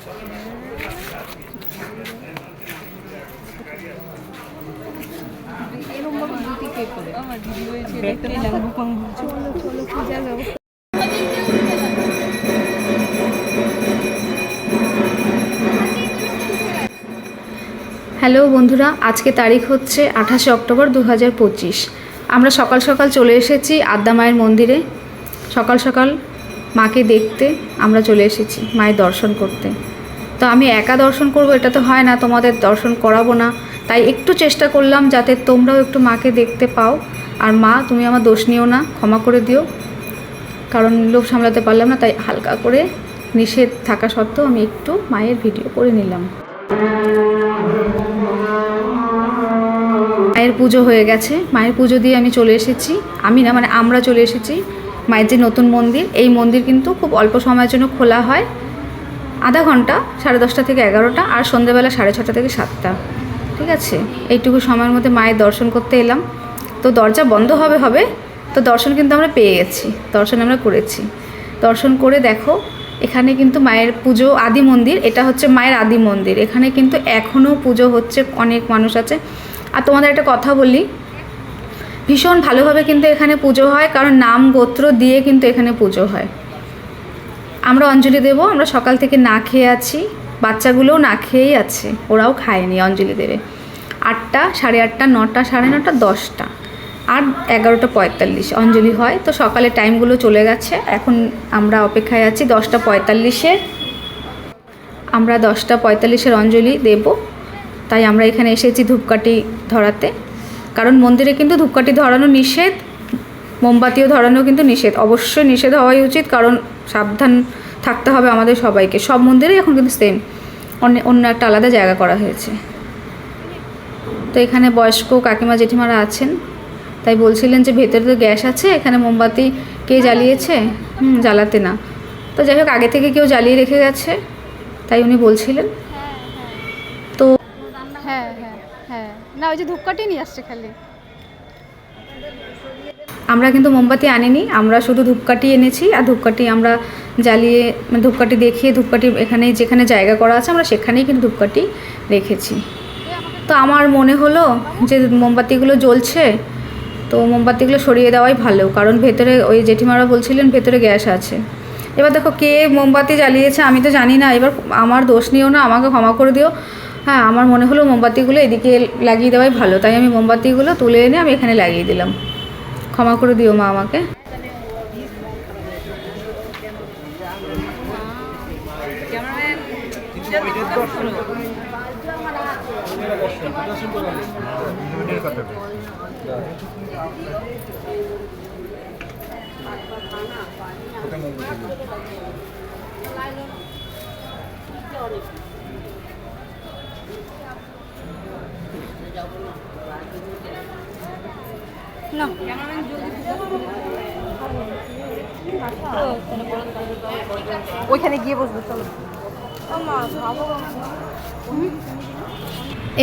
Hello বন্ধুরা, আজকে তারিখ হচ্ছে 28 অক্টোবর 2025। আমরা সকাল সকাল চলে এসেছি আদ্যা মায়ের মন্দিরে। সকাল সকাল মাকে দেখতে আমরা চলে এসেছি, মায়ের দর্শন করতে। তো আমি একা দর্শন করব এটা তো হয় না, তোমাদের দর্শন করাবো না, তাই একটু চেষ্টা করলাম যাতে তোমরাও একটু মাকে দেখতে পাও। আর মা, তুমি আমার দোষ নিও না, ক্ষমা করে দিও, কারণ লোভ সামলাতে পারলাম না, তাই হালকা করে নিষেধ থাকা সত্ত্বেও আমি একটু মায়ের ভিডিও করে নিলাম। মায়ের পুজো হয়ে গেছে, মায়ের পুজো দিয়ে আমি চলে এসেছি। আমি না, মানে আমরা চলে এসেছি মায়ের যে নতুন মন্দির। এই মন্দির কিন্তু খুব অল্প সময়ের জন্য খোলা হয়, আধা ঘন্টা, 10:30 থেকে 11টা, আর সন্ধ্যেবেলা 6:30 থেকে 7টা। ঠিক আছে, এইটুকু সময়ের মধ্যে মায়ের দর্শন করতে এলাম। তো দরজা বন্ধ হবে, তো দর্শন কিন্তু আমরা পেয়ে গেছি, দর্শন আমরা করেছি। দর্শন করে দেখো, এখানে কিন্তু মায়ের পুজো, আদি মন্দির, এটা হচ্ছে মায়ের আদি মন্দির। এখানে কিন্তু এখনও পুজো হচ্ছে, অনেক মানুষ আছে। আর তোমাদের একটা কথা বলি, ভীষণ ভালোভাবে কিন্তু এখানে পুজো হয়, কারণ নাম গোত্র দিয়ে কিন্তু এখানে পুজো হয়। আমরা অঞ্জলি দেব, আমরা সকাল থেকে না খেয়ে আছি, বাচ্চাগুলোও না খেয়েই আছে, ওরাও খায়নি, অঞ্জলি দেবে 8টা, 8:30, 9টা, 9:30, 10টা, আর 11:45 অঞ্জলি হয়। তো সকালে টাইমগুলো চলে গেছে, এখন আমরা অপেক্ষায় আছি 10:45-এর। আমরা 10:45-এর অঞ্জলি দেব, তাই আমরা এখানে এসেছি ধূপকাঠি ধরাতে। কারণ মন্দিরে কিন্তু ধূপকাঠি ধরানো নিষেধ, মোমবাতিও ধরানো কিন্তু নিষেধ, অবশ্যই নিষেধ হওয়াই উচিত, কারণ সাবধান থাকতে হবে আমাদের সবাইকে। সব মন্দিরেই এখন কিন্তু সেম, অন্য একটা আলাদা জায়গা করা হয়েছে। তো এখানে বয়স্ক কাকিমা জেঠিমারা আছেন, তাই বলছিলেন যে ভেতরে তো গ্যাস আছে, এখানে মোমবাতি কে জ্বালিয়েছে? জ্বালাতে না। তো যাই হোক, আগে থেকে কেউ জ্বালিয়ে রেখে গেছে, তাই উনি বলছিলেন। তো হ্যাঁ, না ওই যে ধূপকাঠি নিয়ে আসছে খালি। আমরা কিন্তু মোমবাতি আনিনি, আমরা শুধু ধূপকাঠি এনেছি। আর ধূপকাঠি আমরা জ্বালিয়ে, ধূপকাঠি দেখিয়ে, ধূপকাঠি এখানেই যেখানে জায়গা করা আছে আমরা সেখানেই কিন্তু ধূপকাঠি রেখেছি। তো আমার মনে হলো যে মোমবাতিগুলো জ্বলছে, তো মোমবাতিগুলো সরিয়ে দেওয়াই ভালো, কারণ ভেতরে ওই জেঠিমারা বলছিলেন ভেতরে গ্যাস আছে। এবার দেখো, কে মোমবাতি জ্বালিয়েছে আমি তো জানি না, এবার আমার দোষ নিও না, আমাকে ক্ষমা করে দিও। হ্যাঁ, আমার মনে হলো মোমবাতিগুলো এদিকে লাগিয়ে দেওয়াই ভালো, তাই আমি মোমবাতিগুলো তুলে এনে আমি এখানে লাগিয়ে দিলাম। ক্ষমা করে দিও মা আমাকে। ওইখানে গিয়ে বসবো, চলো।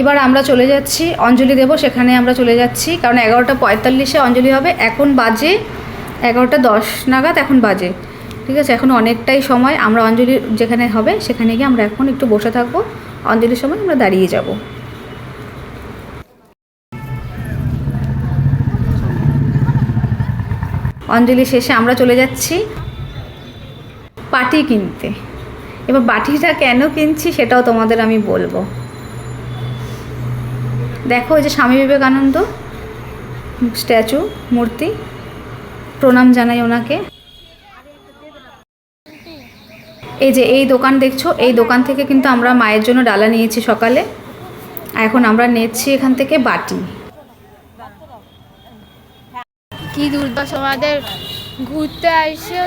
এবার আমরা চলে যাচ্ছি অঞ্জলি দেব, সেখানে আমরা চলে যাচ্ছি, কারণ 11:45-এ অঞ্জলি হবে। এখন বাজে 11:10 নাগাদ এখন বাজে। ঠিক আছে, এখন অনেকটাই সময়। আমরা অঞ্জলি যেখানে হবে সেখানে গিয়ে আমরা এখন একটু বসে থাকবো, অঞ্জলির সময় আমরা দাঁড়িয়ে যাব। অঞ্জলি শেষে আমরা চলে যাচ্ছি বাটি কিনতে। এবার বাটিটা কেন কিনছি সেটাও তোমাদের আমি বলবো। দেখো, এই যে স্বামী বিবেকানন্দ স্ট্যাচু, মূর্তি, প্রণাম জানাই ওনাকে। এই যে এই দোকান দেখছো, এই দোকান থেকে কিন্তু আমরা মায়ের জন্য ডালা নিয়েছি সকালে। এখন আমরা নিচ্ছি এখান থেকে বাটি। কি দুর্দশা আমাদের, ঘুরতে আইসেও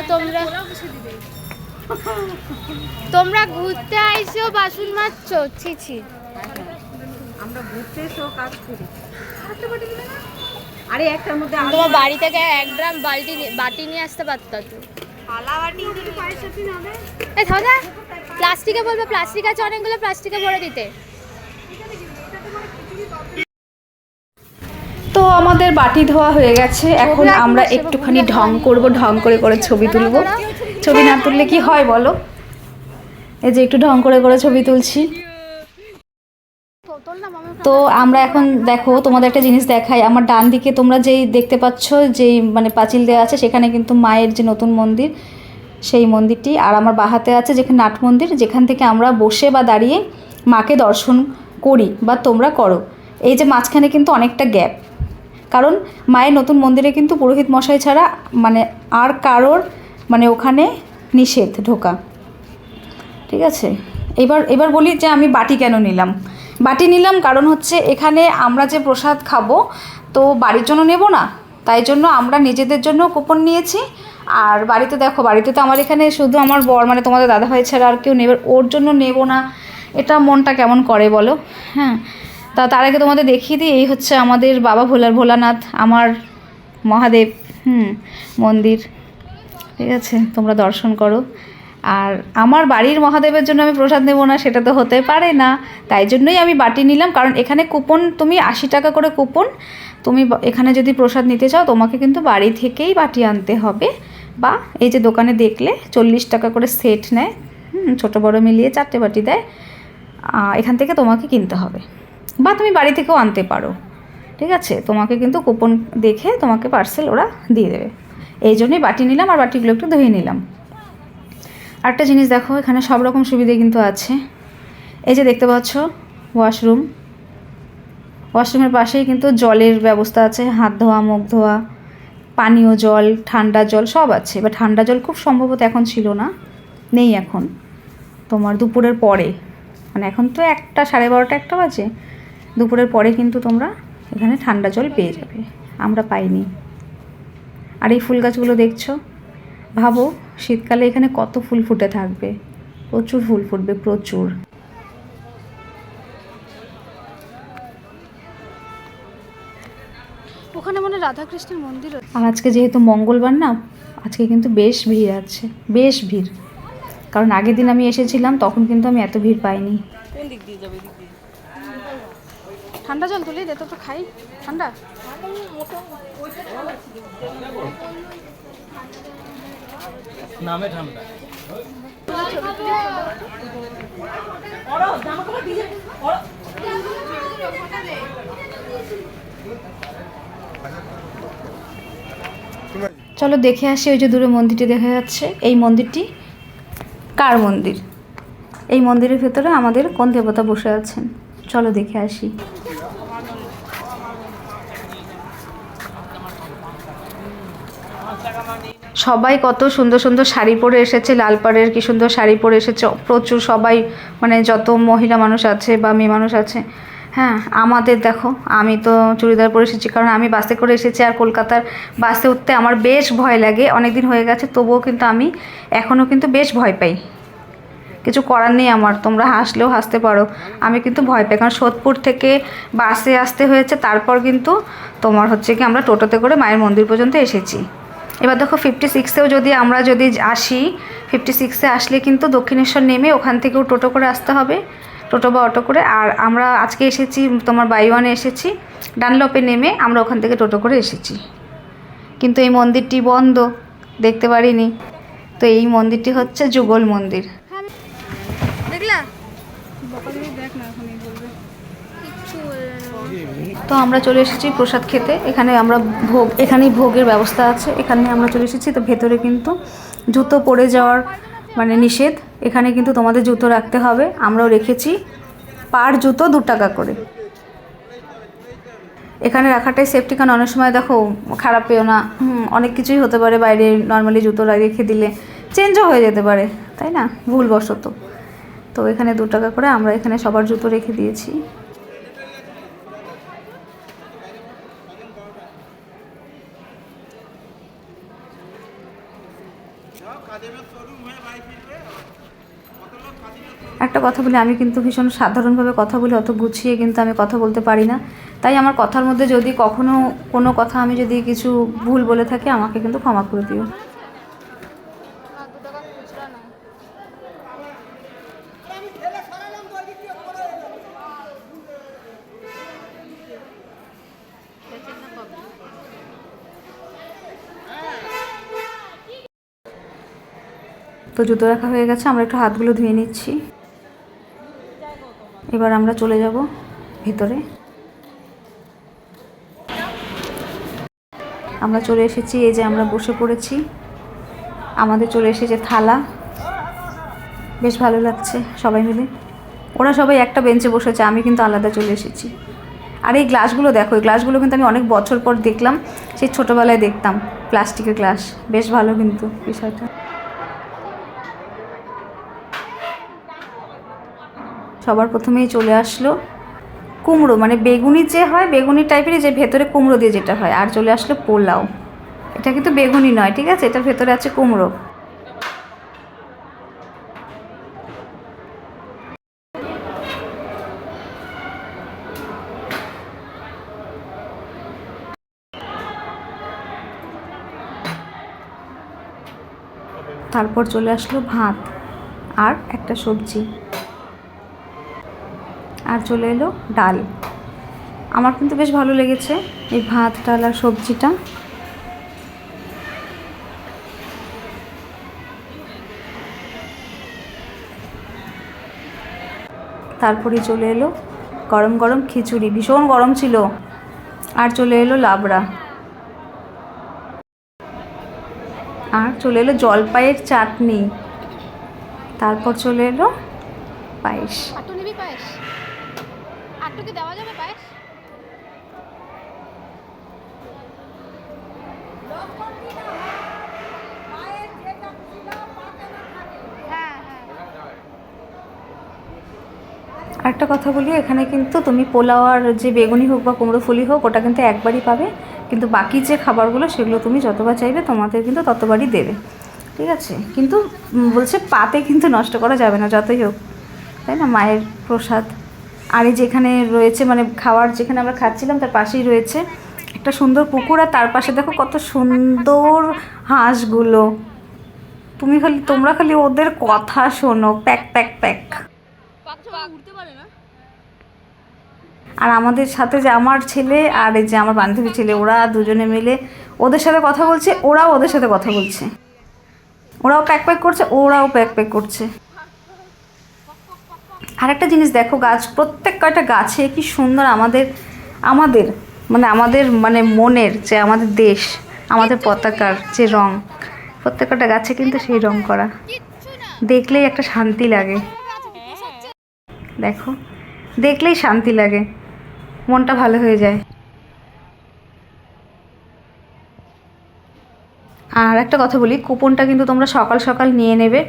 তোমরা ঘুরতে আইসেও বাসন মাজছো, ছি। আমরা ঘুরতে এসেও কাজ করি। আরে একটার মধ্যে তোমার বাড়ি থেকে 1 ড্রাম বাটি নিয়ে আসতে পারতো তো। প্লাস্টিকে বলবে, প্লাস্টিক আছে অনেকগুলো, প্লাস্টিকে ভরে দিতে। তো আমাদের বাটি ধোয়া হয়ে গেছে, এখন আমরা একটুখানি ঢং করব, ঢং করে ছবি তুলব। ছবি না তুললে কি হয় বলো? এই যে একটু ঢং করে করে ছবি তুলছি। তো আমরা এখন দেখো তোমাদের একটা জিনিস দেখাই, আমার ডান দিকে তোমরা যেই দেখতে পাচ্ছ যেই মানে পাঁচিল দেওয়া আছে সেখানে কিন্তু মায়ের যে নতুন মন্দির সেই মন্দিরটি, আর আমার বাহাতে আছে যেখানে নাট মন্দির, যেখান থেকে আমরা বসে বা দাঁড়িয়ে মাকে দর্শন করি বা তোমরা করো। এই যে মাঝখানে কিন্তু অনেকটা গ্যাপ, কারণ মায়ের নতুন মন্দিরে কিন্তু পুরোহিত মশাই ছাড়া মানে আর কারোর মানে ওখানে নিষেধ ঢোকা, ঠিক আছে। এবার বলি যে আমি বাটি কেন নিলাম। বাটি নিলাম কারণ হচ্ছে এখানে আমরা যে প্রসাদ খাবো তো বাড়ির জন্য নেব না, তাই জন্য আমরা নিজেদের জন্য কুপন নিয়েছি। আর বাড়িতে দেখো, বাড়িতে তো আমার এখানে শুধু আমার বর মানে তোমাদের দাদাভাই ছাড়া আর কেউ নেবে, ওর জন্য নেব না, এটা মনটা কেমন করে বলো। হ্যাঁ, তার আগে তোমাদের দেখিয়ে দিই, এই হচ্ছে আমাদের বাবা ভোলানাথ, আমার মহাদেব মন্দির, ঠিক আছে, তোমরা দর্শন করো। আর আমার বাড়ির মহাদেবের জন্য আমি প্রসাদ নেব না সেটা তো হতে পারে না, তাই জন্যই আমি বাটি নিলাম। কারণ এখানে কুপন তুমি 80 টাকা করে কুপন, তুমি এখানে যদি প্রসাদ নিতে চাও তোমাকে কিন্তু বাড়ি থেকেই বাটি আনতে হবে, বা এই যে দোকানে দেখলে 40 টাকা করে সেট নেয়, ছোটো বড়ো মিলিয়ে 4টে বাটি দেয়, এখান থেকে তোমাকে কিনতে হবে, বা তুমি বাড়ি থেকেও আনতে পারো, ঠিক আছে। তোমাকে কিন্তু কুপন দেখে তোমাকে পার্সেল ওরা দিয়ে দেবে, এই জন্যই বাটি নিলাম। আর বাটিগুলো একটু ধুয়ে নিলাম। আরেকটা জিনিস দেখো, এখানে সব রকম সুবিধে কিন্তু আছে। এই যে দেখতে পাচ্ছ ওয়াশরুমের পাশেই কিন্তু জলের ব্যবস্থা আছে, হাত ধোয়া, মুখ ধোয়া, পানীয় জল, ঠান্ডা জল সব আছে। এবার ঠান্ডা জল খুব সম্ভবত এখন ছিল না, নেই এখন, তোমার দুপুরের পরে, মানে এখন তো 1টা 12:30 1টা বাজে, দুপুরের পরে কিন্তু তোমরা এখানে ঠান্ডা জল পেয়ে যাবে, আমরা পাইনি। আর এই ফুল গাছগুলো দেখছো, ভাবো শীতকালে এখানে কত ফুল ফুটে থাকবে, প্রচুর ফুল ফুটবে, প্রচুর। ওখানে মনে রাধাকৃষ্ণের মন্দির। আর আজকে যেহেতু মঙ্গলবার না, আজকে কিন্তু বেশ ভিড় আছে, বেশ ভিড়। কারণ আগের দিন আমি এসেছিলাম তখন কিন্তু আমি এত ভিড় পাইনি। কোন দিক দিয়ে যাবে? দিক দিয়ে ঠান্ডা জল তুলে দে তো খাই, ঠান্ডা। নামে ঠান্ডা। চলো দেখে আসি, ওই যে দূরে মন্দিরটি দেখা যাচ্ছে, এই মন্দিরটি কার মন্দির? এই মন্দিরের ভেতরে আমাদের কোন দেবতা বসে আছেন, চলো দেখে আসি। সবাই কত সুন্দর সুন্দর শাড়ি পরে এসেছে, লালপাড়ের কি সুন্দর শাড়ি পরে এসেছে, প্রচুর সবাই, মানে যত মহিলা মানুষ আছে বা মেয়ে মানুষ আছে। হ্যাঁ, আমাদের দেখো, আমি তো চুড়িদার পরে এসেছি, কারণ আমি বাসে করে এসেছি, আর কলকাতার বাসে উঠতে আমার বেশ ভয় লাগে, অনেক দিন হয়ে গেছে, তবুও কিন্তু আমি এখনও কিন্তু বেশ ভয় পাই। কিছু করার নেই আমার, তোমরা হাসলেও হাসতে পারো, আমি কিন্তু ভয় পাই, কারণ সোদপুর থেকে বাসে আসতে হয়েছে, তারপর কিন্তু তোমার হচ্ছে কি আমরা টোটোতে করে মায়ের মন্দির পর্যন্ত এসেছি। এবার দেখো 56-এও যদি আমরা আসি, 56-এ আসলে কিন্তু দক্ষিণেশ্বর নেমে ওখান থেকেও টোটো করে আসতে হবে, টোটো বা অটো করে। আর আমরা আজকে এসেছি তোমার বাই-ওয়ানে এসেছি, ডানলপে নেমে আমরা ওখান থেকে টোটো করে এসেছি। কিন্তু এই মন্দিরটি বন্ধ, দেখতে পারিনি। তো এই মন্দিরটি হচ্ছে যুগল মন্দির। দেখলা তো আমরা চলে এসেছি প্রসাদ খেতে, এখানে আমরা এখানেই ভোগের ব্যবস্থা আছে, এখানে আমরা চলে এসেছি। তো ভেতরে কিন্তু জুতো পরে যাওয়ার মানে নিষেধ, এখানে কিন্তু তোমাদের জুতো রাখতে হবে, আমরাও রেখেছি, পার জুতো 2 টাকা করে। এখানে রাখাটাই সেফটি, কারণ অনেক সময় দেখো খারাপ পেও না, অনেক কিছুই হতে পারে, বাইরে নর্মালি জুতো রেখে দিলে চেঞ্জও হয়ে যেতে পারে, তাই না, ভুলবশত। তো এখানে 2 টাকা করে আমরা এখানে সবার জুতো রেখে দিয়েছি। একটা কথা বলি, আমি কিন্তু ভীষণ সাধারণভাবে কথা বলি, অত গুছিয়ে কিন্তু আমি কথা বলতে পারি না, তাই আমার কথার মধ্যে যদি কখনো কোনো কথা আমি যদি কিছু ভুল বলে থাকি আমাকে কিন্তু ক্ষমা করে দিও। তো জুতো রাখা হয়ে গেছে, আমরা একটু হাতগুলো ধুয়ে নিচ্ছি। এবার আমরা চলে যাব ভিতরে। আমরা চলে এসেছি, এই যে আমরা বসে পড়েছি, আমাদের চলে এসেছে থালা। বেশ ভালো লাগছে সবাই মিলে। ওরা সবাই একটা বেঞ্চে বসেছে, আমি কিন্তু আলাদা চলে এসেছি। আর এই গ্লাসগুলো দেখো, এই গ্লাসগুলো কিন্তু আমি অনেক বছর পর দেখলাম, সেই ছোটোবেলায় দেখতাম প্লাস্টিকের গ্লাস। বেশ ভালো কিন্তু বিষয়টা। সবার প্রথমেই চলে আসলো কুমড়ো, মানে বেগুনি যে হয়, বেগুনি টাইপেরই, যে ভেতরে কুমড়ো দিয়ে যেটা হয়। আর চলে আসলো পোলাও। এটা কিন্তু বেগুনি নয়, ঠিক আছে, এটার ভেতরে আছে কুমড়ো। তারপর চলে আসলো ভাত আর একটা সবজি, আর চলে এলো ডাল। আমার কিন্তু বেশ ভালো লেগেছে এই ভাত, ডাল আর সবজিটা। তারপরে চলে এলো গরম গরম খিচুড়ি, ভীষণ গরম ছিল। আর চলে এলো লাবড়া, আর চলে এলো জলপাইয়ের চাটনি। তারপর চলে এলো পায়েস। আটু নিবি পায়েস? আটুকে দেওয়া যাবে পায়েস? হ্যাঁ হ্যাঁ। আরেকটা কথা বলি, এখানে কিন্তু তুমি পোলাও আর যে বেগুনি হোক বা কুমড়ো ফুলি হোক, ওটা কিন্তু একবারই পাবে, কিন্তু বাকি যে খাবারগুলো সেগুলো তুমি যতবার চাইবে তোমাদের কিন্তু ততবারই দেবে, ঠিক আছে। কিন্তু বলছে পাতে কিন্তু নষ্ট করা যাবে না, যতই হোক, তাই না, মায়ের প্রসাদ। আর এই যেখানে রয়েছে, মানে খাওয়ার যেখানে আমরা খাচ্ছিলাম তার পাশেই রয়েছে একটা সুন্দর পুকুর, আর তার পাশে দেখো কত সুন্দর হাঁসগুলো। তোমরা খালি ওদের কথা শোনো, প্যাক প্যাক প্যাক। উঠতে পারে না। আর আমাদের সাথে যে আমার ছেলে আর এই যে আমার বান্ধবী ছেলে, ওরা দুজনে মিলে ওদের সাথে কথা বলছে, ওরাও ওদের সাথে কথা বলছে। ওরাও প্যাক প্যাক করছে, ওরাও প্যাক প্যাক করছে। আর একটা জিনিস দেখো, গাছ, প্রত্যেক কয়টা গাছে কি সুন্দর আমাদের আমাদের মানে মনের যে আমাদের দেশ, আমাদের পতাকার যে রং, প্রত্যেকটা গাছে কিন্তু সেই রং করা। দেখলেই একটা শান্তি লাগে। দেখো, দেখলেই শান্তি লাগে, মনটা ভালো হয়ে যায়। আর একটা কথা বলি, কুপনটা কিন্তু তোমরা সকাল সকাল নিয়ে নেবে।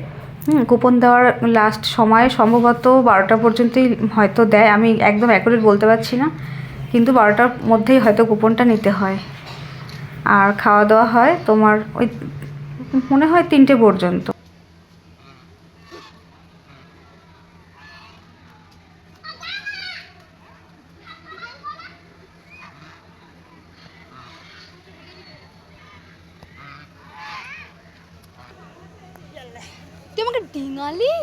কুপন দেওয়ার লাস্ট সময় সম্ভবত 12টা পর্যন্তই হয়তো দেয়, আমি একদম অ্যাকুরেট বলতে পারছি না, কিন্তু 12টার মধ্যেই হয়তো কুপনটা নিতে হয়। আর খাওয়া দাওয়া হয় তোমার ওই মনে হয় 3টে পর্যন্ত। তুই আমাকে ডিঙালি?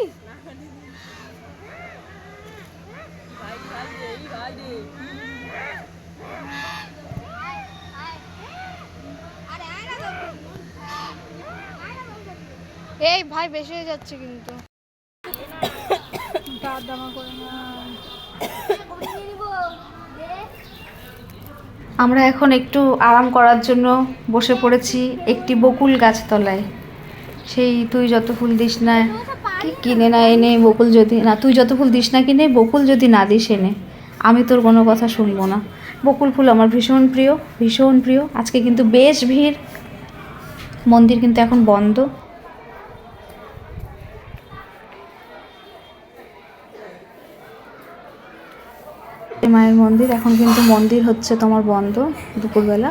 এই ভাই বেশি হয়ে যাচ্ছে কিন্তু। দামা করে না। আমরা এখন একটু আরাম করার জন্য বসে পড়েছি একটি বকুল গাছতলায়। সেই তুই যত ফুল দিস না কিনে না এনে, বকুল যদি না, তুই যত ফুল দিস না কিনে, বকুল যদি না দিস এনে, আমি তোর কোনো কথা শুনবো না। বকুল ফুল আমার ভীষণ প্রিয়, ভীষণ প্রিয়। আজকে কিন্তু বেশ ভিড়, মন্দির কিন্তু এখন বন্ধ। মায়ের মন্দির এখন কিন্তু মন্দির হচ্ছে তোমার বন্ধ দুপুরবেলা।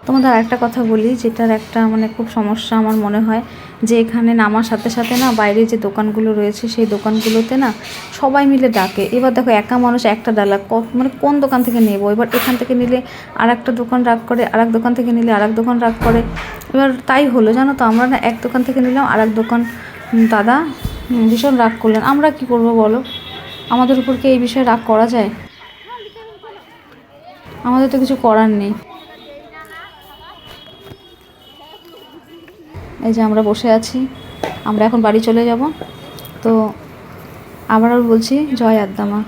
তোমাদের আরেকটা কথা বলি, যেটার একটা মানে খুব সমস্যা আমার মনে হয়, যে এখানে নামার সাথে সাথে না বাইরে যে দোকানগুলো রয়েছে সেই দোকানগুলোতে না সবাই মিলে ডাকে। এবার দেখো, একা মানুষ একটা ডালা, মানে কোন দোকান থেকে নেব, এবার এখান থেকে নিলে আর একটা দোকান রাগ করে, আর এক দোকান থেকে নিলে আর এক দোকান রাগ করে। এবার তাই হলো, জানো তো, আমরা না এক দোকান থেকে নিলাম, আর এক দোকান দাদা ভীষণ রাগ করলেন। আমরা কি করব বলো, আমাদের উপর কি এই বিষয়ে রাগ করা যায়? আমাদের তো কিছু করার নেই। এই যে আমরা বসে আছি, আমরা এখন বাড়ি চলে যাব। তো আবারও বলছি জয় আদ্দামা।